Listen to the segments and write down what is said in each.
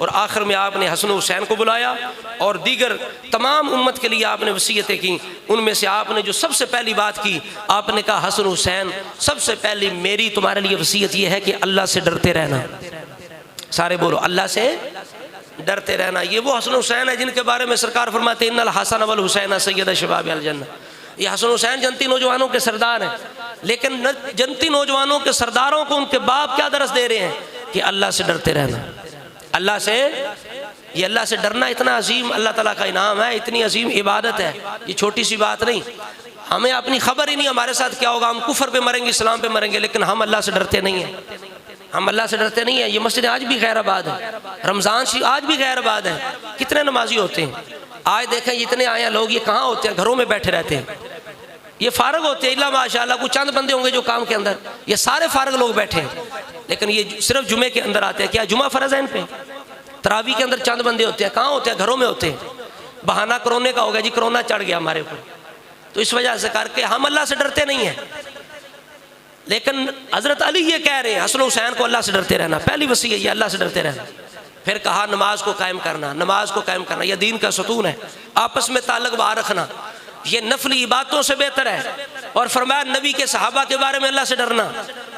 और आखिर में आपने हसन हुसैन को बुलाया और दीगर तमाम उम्मत के लिए आपने वसीयतें की। उनमें से आपने जो सबसे पहली बात की, आपने कहा हसन हुसैन सबसे पहली मेरी तुम्हारे लिए वसीयत यह है कि अल्लाह से डरते रहना। सारे बोलो अल्लाह से डरते रहना। ये वो हसन हुसैन है जिनके बारे में सरकार फरमाते हैं इन्नल हसन वल हुसैन सय्यद शबाब अल जन्नह। ये हसन हुसैन जनती नौजवानों के सरदार हैं, लेकिन जनती नौजवानों के सरदारों को उनके बाप क्या दरस दे रहे हैं कि अल्लाह से डरते रहना। अल्लाह से, ये अल्लाह से डरना इतना अजीम अल्लाह ताला का इनाम है, इतनी अजीम इबादत है, ये छोटी सी बात नहीं। हमें अपनी खबर ही नहीं हमारे साथ क्या होगा, हम कुफर पे मरेंगे इस्लाम पे मरेंगे, लेकिन हम अल्लाह से डरते नहीं हैं। हम अल्लाह से डरते नहीं है। ये मस्जिद आज भी खैराबाद है, रमज़ान शरीफ आज भी खैराबाद है। कितने नमाजी होते हैं, आज देखें जितने आए हैं लोग, ये कहाँ होते हैं, घरों में बैठे रहते हैं, ये फारग होते हैं। इल्ला माशाअल्लाह कुछ चंद बंदे होंगे जो काम के अंदर, ये सारे फारग लोग बैठे हैं। लेकिन ये सिर्फ जुमे के अंदर आते हैं। क्या जुमा फ़र्ज़ है इन पे? तरावी के अंदर चंद बंदे होते हैं, कहाँ होते हैं, घरों में होते हैं। बहाना कोरोना का हो गया जी, कोरोना चढ़ गया हमारे ऊपर, तो इस वजह से करके हम अल्लाह से डरते नहीं हैं। लेकिन हज़रत अली ये कह रहे हैं हसन हुसैन को अल्लाह से डरते रहना, पहली वसीयत ये अल्लाह से डरते रहना। फिर कहा नमाज को कायम करना, नमाज को कायम करना यह दीन का सतून है। आपस में ताल्लुक़ बहा रखना ये नफली इबादतों से बेहतर है। और फरमाया नबी के सहाबा के बारे में अल्लाह से डरना,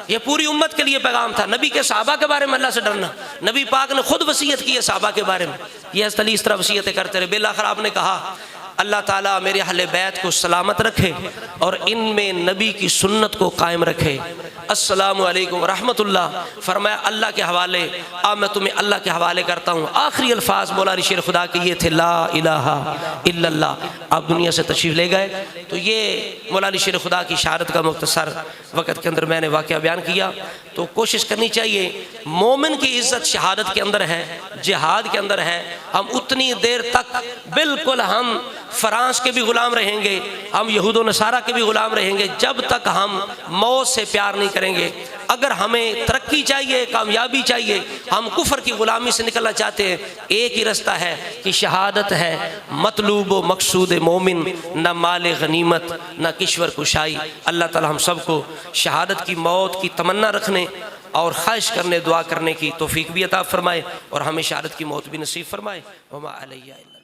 ये पूरी उम्मत के लिए पैगाम था। नबी के सहाबा के बारे में अल्लाह से डरना, नबी पाक ने खुद वसीयत की है सहाबा के बारे में। ये हज़रत अली इस तरह वसीयतें करते रहे। बिलाखिर आपने कहा अल्लाह ताला मेरे अहले बैत को सलामत रखे और इनमें नबी की सुन्नत को कायम रखे। अस्सलामु अलैकुम रहमतुल्लाह। फरमाया अल्लाह के हवाले, अब मैं तुम्हें अल्लाह के हवाले करता हूँ। आखिरी अल्फाज मौला शेर खुदा के ये थे, ला इलाहा इल्लल्लाह। आप दुनिया से तशरीफ़ ले गए। तो ये मौला शेर खुदा की शहादत का मुख्तसर वक़्त के अंदर मैंने वाक़या बयान किया। तो कोशिश करनी चाहिए, मोमिन की इज़्ज़त शहादत के अंदर है, जिहाद के अंदर है। हम उतनी देर तक बिल्कुल हम फ्रांस के भी ग़ुलाम रहेंगे, हम यहूद व नसारा के भी ग़ुलाम रहेंगे, जब तक हम मौत से प्यार नहीं करेंगे। अगर हमें तरक्की चाहिए, कामयाबी चाहिए, हम कुफर की ग़ुलामी से निकलना चाहते हैं, एक ही रास्ता है कि शहादत है मतलूब व मकसूद मोमिन, न माल गनीमत न किश्वर कुशाई। अल्लाह ताला हम सबको शहादत की मौत की तमन्ना रखने और ख्वाहिश करने, दुआ करने की तौफीक भी अता फरमाए और हमें शहादत की मौत भी नसीब फरमाए। वमा अलैया।